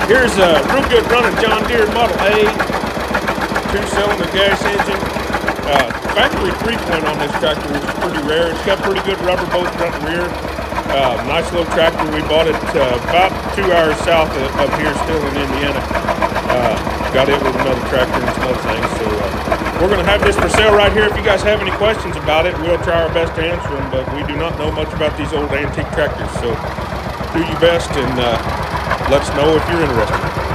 Here's a real good running John Deere Model A, 2-cylinder gas engine. Factory 3-point on this tractor, which is pretty rare. It's got pretty good rubber both front and rear. Nice little tractor. We bought it about 2 hours south of here, still in Indiana. Got it with another tractor and some other things. So we're going to have this for sale right here. If you guys have any questions about it, we'll try our best to answer them. But we do not know much about these old antique tractors. So do your best and let us know if you're interested.